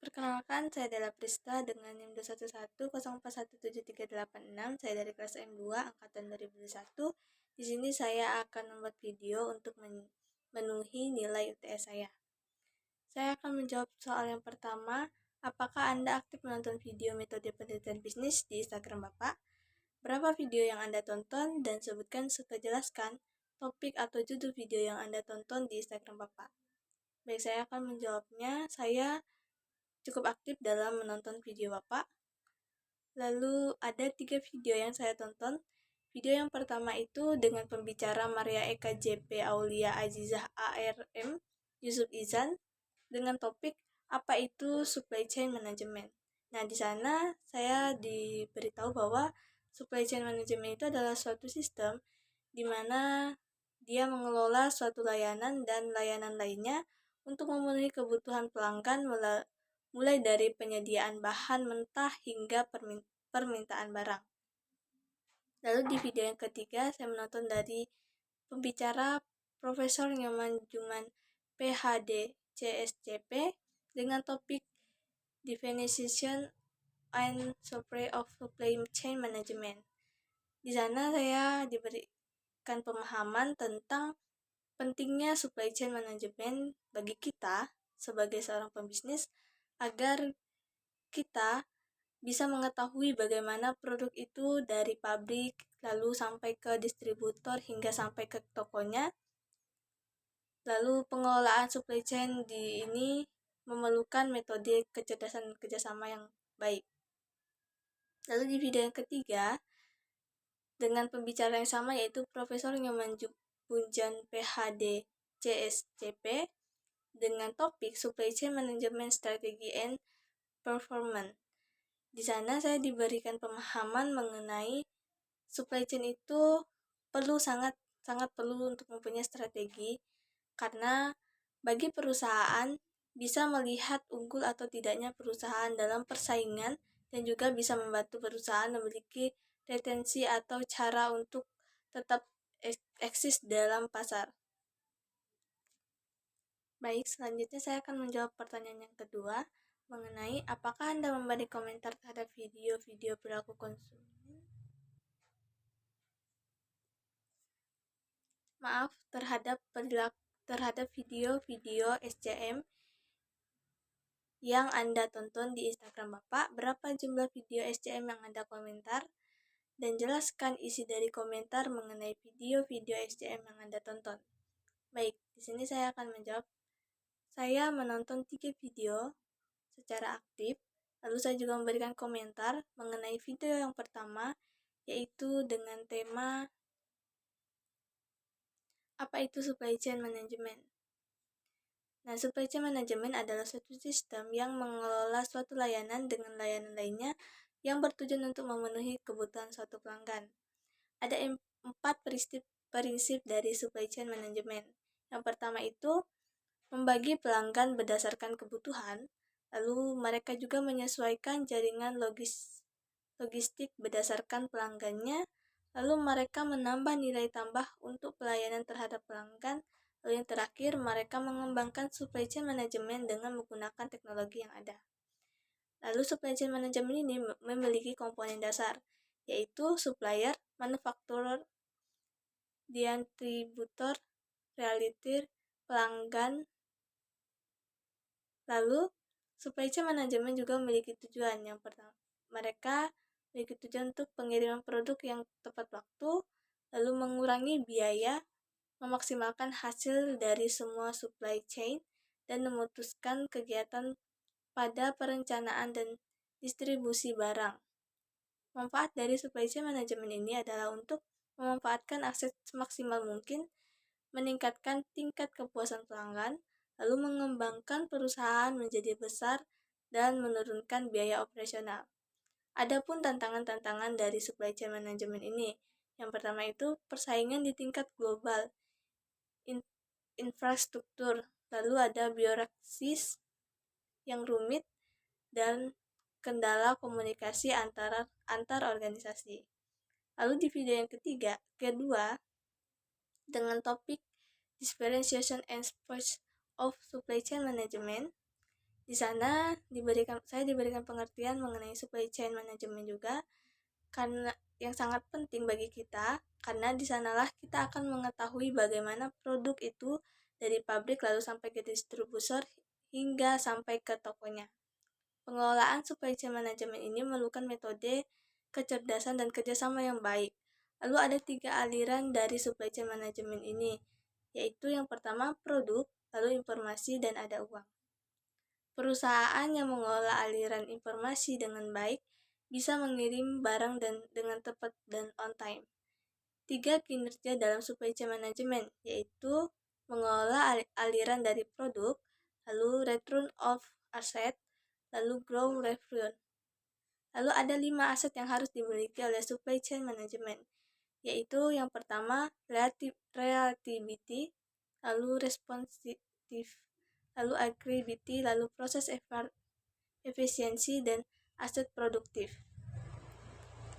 Perkenalkan, saya Della Prista dengan NIM 21104173886. Saya dari kelas M2 angkatan 2021. Di sini saya akan membuat video untuk memenuhi nilai UTS saya. Saya akan menjawab soal yang pertama, apakah Anda aktif menonton video metode penelitian bisnis di Instagram Bapak? Berapa video yang Anda tonton dan sebutkan serta jelaskan topik atau judul video yang Anda tonton di Instagram Bapak. Baik, saya akan menjawabnya. Saya cukup aktif dalam menonton video Bapak. Lalu ada 3 video yang saya tonton. Video yang pertama itu dengan pembicara Maria Eka JP Aulia Azizah ARM Yusuf Izan dengan topik apa itu supply chain management. Nah, di sana saya diberitahu bahwa supply chain management itu adalah suatu sistem di mana dia mengelola suatu layanan dan layanan lainnya untuk memenuhi kebutuhan pelanggan mulai dari penyediaan bahan mentah hingga permintaan barang. Lalu di video yang ketiga, saya menonton dari pembicara Profesor Nyoman Juman PhD CSCP dengan topik Definition and Supply of Supply Chain Management. Di sana saya diberikan pemahaman tentang pentingnya supply chain management bagi kita sebagai seorang pembisnis agar kita bisa mengetahui bagaimana produk itu dari pabrik lalu sampai ke distributor hingga sampai ke tokonya. Lalu pengelolaan supply chain di ini memerlukan metode kecerdasan kerjasama yang baik. Lalu di video yang ketiga dengan pembicara yang sama yaitu Profesor Nyoman Bunjan PhD CSCP dengan topik Supply Chain Management Strategy and Performance. Di sana saya diberikan pemahaman mengenai supply chain itu sangat perlu untuk mempunyai strategi karena bagi perusahaan bisa melihat unggul atau tidaknya perusahaan dalam persaingan dan juga bisa membantu perusahaan memiliki retensi atau cara untuk tetap eksis dalam pasar. Baik, selanjutnya saya akan menjawab pertanyaan yang kedua mengenai apakah Anda memberi komentar terhadap video-video perilaku konsumen? Maaf, terhadap video-video SCM yang Anda tonton di Instagram Bapak. Berapa jumlah video SCM yang Anda komentar? Dan jelaskan isi dari komentar mengenai video-video SCM yang Anda tonton. Baik, di sini saya akan menjawab. Saya menonton 3 video secara aktif, lalu saya juga memberikan komentar mengenai video yang pertama, yaitu dengan tema apa itu supply chain management. Nah, supply chain management adalah suatu sistem yang mengelola suatu layanan dengan layanan lainnya yang bertujuan untuk memenuhi kebutuhan suatu pelanggan. Ada 4 prinsip dari supply chain management. Yang pertama itu membagi pelanggan berdasarkan kebutuhan, lalu mereka juga menyesuaikan jaringan logistik berdasarkan pelanggannya, lalu mereka menambah nilai tambah untuk pelayanan terhadap pelanggan, lalu yang terakhir mereka mengembangkan supply chain management dengan menggunakan teknologi yang ada. Lalu supply chain management ini memiliki komponen dasar, yaitu supplier, manufakturer, distributor, retailer, pelanggan. Lalu supply chain management juga memiliki tujuan. Yang pertama, mereka memiliki tujuan untuk pengiriman produk yang tepat waktu, lalu mengurangi biaya, memaksimalkan hasil dari semua supply chain, dan memutuskan kegiatan pada perencanaan dan distribusi barang. Manfaat dari supply chain management ini adalah untuk memanfaatkan akses semaksimal mungkin, meningkatkan tingkat kepuasan pelanggan, lalu mengembangkan perusahaan menjadi besar, dan menurunkan biaya operasional. Adapun tantangan-tantangan dari supply chain management ini, yang pertama itu persaingan di tingkat global, infrastruktur, lalu ada birokrasi yang rumit, dan kendala komunikasi antar organisasi. Lalu di video yang kedua, dengan topik Differentiation and Approach of Supply Chain Management, di Di sana saya diberikan pengertian mengenai supply chain management juga, karena yang sangat penting bagi kita, karena di sanalah kita akan mengetahui bagaimana produk itu dari pabrik lalu sampai ke distributor hingga sampai ke tokonya. Pengelolaan supply chain management ini memerlukan metode, kecerdasan, dan kerjasama yang baik. Lalu ada 3 aliran dari supply chain management ini, yaitu yang pertama produk, lalu informasi, dan ada uang. Perusahaan yang mengelola aliran informasi dengan baik bisa mengirim barang dengan tepat dan on time. 3 kinerja dalam supply chain management, yaitu mengelola aliran dari produk, lalu return of asset, lalu grow revenue. Lalu ada 5 aset yang harus dimiliki oleh supply chain management, yaitu yang pertama reliability, lalu responsive, lalu agility, lalu proses efisiensi, dan aset produktif.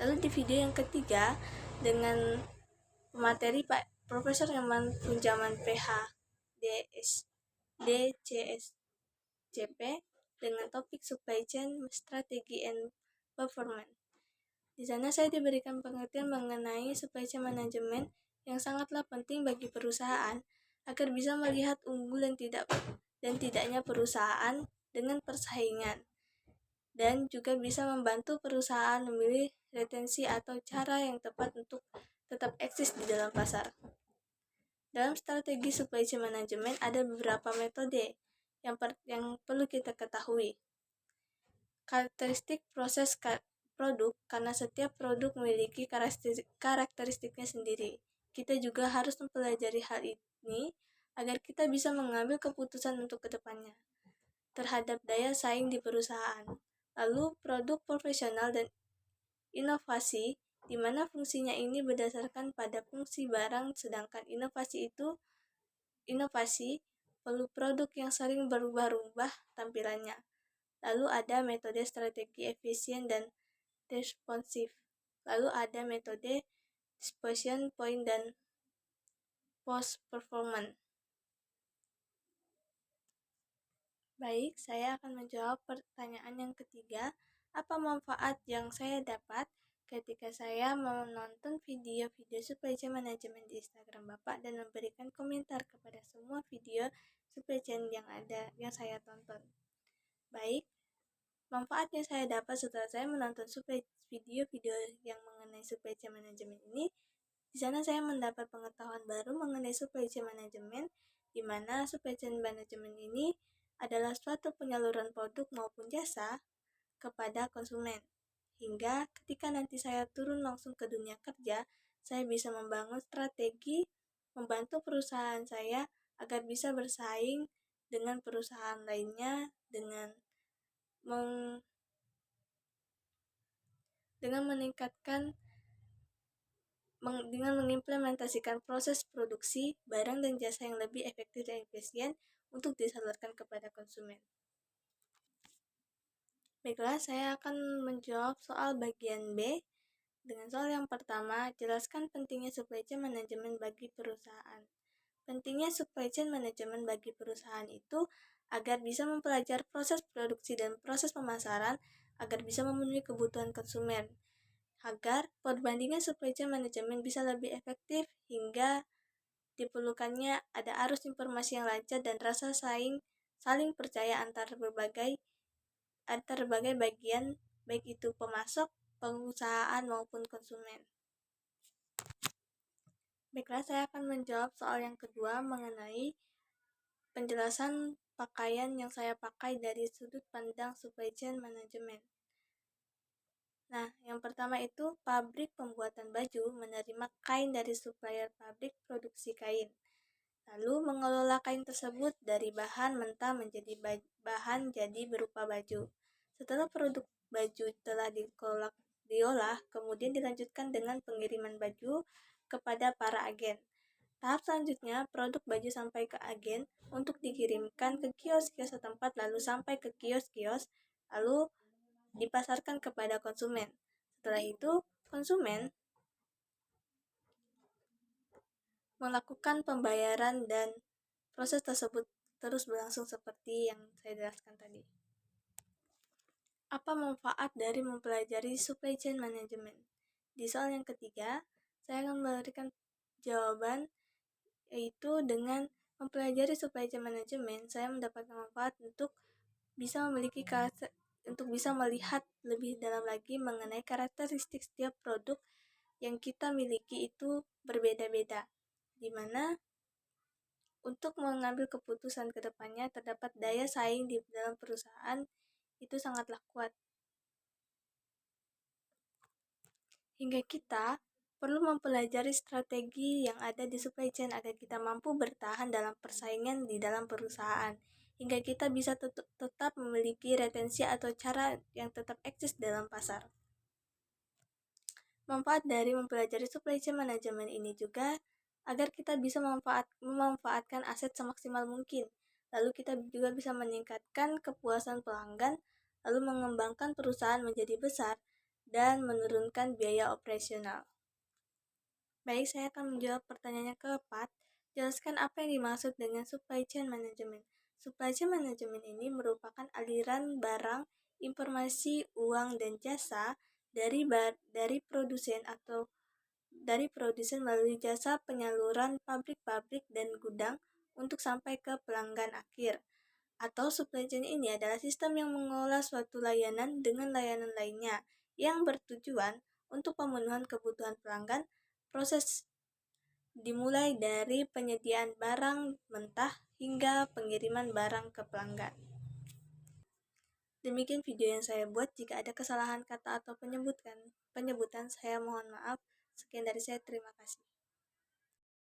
Lalu di video yang ketiga dengan pemateri Pak Profesor Herman Tunjaman PH DCSCP dengan topik supply chain strategi and performance. Di sana saya diberikan pengertian mengenai supply chain management yang sangatlah penting bagi perusahaan agar bisa melihat unggul dan tidaknya perusahaan dengan persaingan, dan juga bisa membantu perusahaan memilih retensi atau cara yang tepat untuk tetap eksis di dalam pasar. Dalam strategi supply chain management ada beberapa metode yang perlu kita ketahui. Karakteristik proses produk, karena setiap produk memiliki karakteristiknya sendiri. Kita juga harus mempelajari hal ini agar kita bisa mengambil keputusan untuk kedepannya terhadap daya saing di perusahaan. Lalu produk profesional dan inovasi, di mana fungsinya ini berdasarkan pada fungsi barang, sedangkan inovasi perlu produk yang sering berubah-ubah tampilannya. Lalu ada metode strategi efisien dan responsif. Lalu ada metode disposition point dan post performance. Baik, saya akan menjawab pertanyaan yang ketiga. Apa manfaat yang saya dapat ketika saya menonton video-video supply chain management di Instagram Bapak dan memberikan komentar kepada semua video supply chain yang saya tonton? Baik, manfaat yang saya dapat setelah saya menonton video-video yang mengenai supply chain management ini, di sana saya mendapat pengetahuan baru mengenai supply chain management, di mana supply chain management ini adalah suatu penyaluran produk maupun jasa kepada konsumen. Hingga ketika nanti saya turun langsung ke dunia kerja, saya bisa membangun strategi membantu perusahaan saya agar bisa bersaing dengan perusahaan lainnya dengan mengimplementasikan proses produksi barang dan jasa yang lebih efektif dan efisien untuk disalurkan kepada konsumen. Baiklah, saya akan menjawab soal bagian B. Dengan soal yang pertama, jelaskan pentingnya supply chain management bagi perusahaan. Pentingnya supply chain management bagi perusahaan itu agar bisa mempelajari proses produksi dan proses pemasaran agar bisa memenuhi kebutuhan konsumen, agar perbandingan supply chain management bisa lebih efektif hingga diperlukannya ada arus informasi yang lancar dan rasa saling percaya antar berbagai bagian, baik itu pemasok, pengusahaan maupun konsumen. Baiklah, saya akan menjawab soal yang kedua mengenai penjelasan pakaian yang saya pakai dari sudut pandang supply chain management. Nah, yang pertama itu pabrik pembuatan baju menerima kain dari supplier pabrik produksi kain, lalu mengelola kain tersebut dari bahan mentah menjadi bahan jadi berupa baju. Setelah produk baju telah diolah, kemudian dilanjutkan dengan pengiriman baju kepada para agen. Tahap selanjutnya, produk baju sampai ke agen untuk dikirimkan ke kios-kios setempat, lalu sampai ke kios-kios, lalu dipasarkan kepada konsumen. Setelah itu, konsumen melakukan pembayaran dan proses tersebut terus berlangsung seperti yang saya jelaskan tadi. Apa manfaat dari mempelajari supply chain management? Di soal yang ketiga, saya akan memberikan jawaban, yaitu dengan mempelajari supply chain management, saya mendapatkan manfaat untuk bisa melihat lebih dalam lagi mengenai karakteristik setiap produk yang kita miliki itu berbeda-beda, di mana untuk mengambil keputusan ke depannya terdapat daya saing di dalam perusahaan itu sangatlah kuat. Hingga kita perlu mempelajari strategi yang ada di supply chain agar kita mampu bertahan dalam persaingan di dalam perusahaan, hingga kita bisa tetap memiliki retensi atau cara yang tetap eksis dalam pasar. Manfaat dari mempelajari supply chain management ini juga agar kita bisa memanfaatkan aset semaksimal mungkin. Lalu kita juga bisa meningkatkan kepuasan pelanggan, lalu mengembangkan perusahaan menjadi besar, dan menurunkan biaya operasional. Baik, saya akan menjawab pertanyaannya keempat. Jelaskan apa yang dimaksud dengan supply chain management. Supply chain management ini merupakan aliran barang, informasi, uang, dan jasa dari produsen melalui jasa penyaluran pabrik-pabrik dan gudang untuk sampai ke pelanggan akhir. Atau supply chain ini adalah sistem yang mengolah suatu layanan dengan layanan lainnya yang bertujuan untuk pemenuhan kebutuhan pelanggan. Proses dimulai dari penyediaan barang mentah hingga pengiriman barang ke pelanggan. Demikian video yang saya buat. Jika ada kesalahan kata atau penyebutan, saya mohon maaf. Sekian dari saya, terima kasih.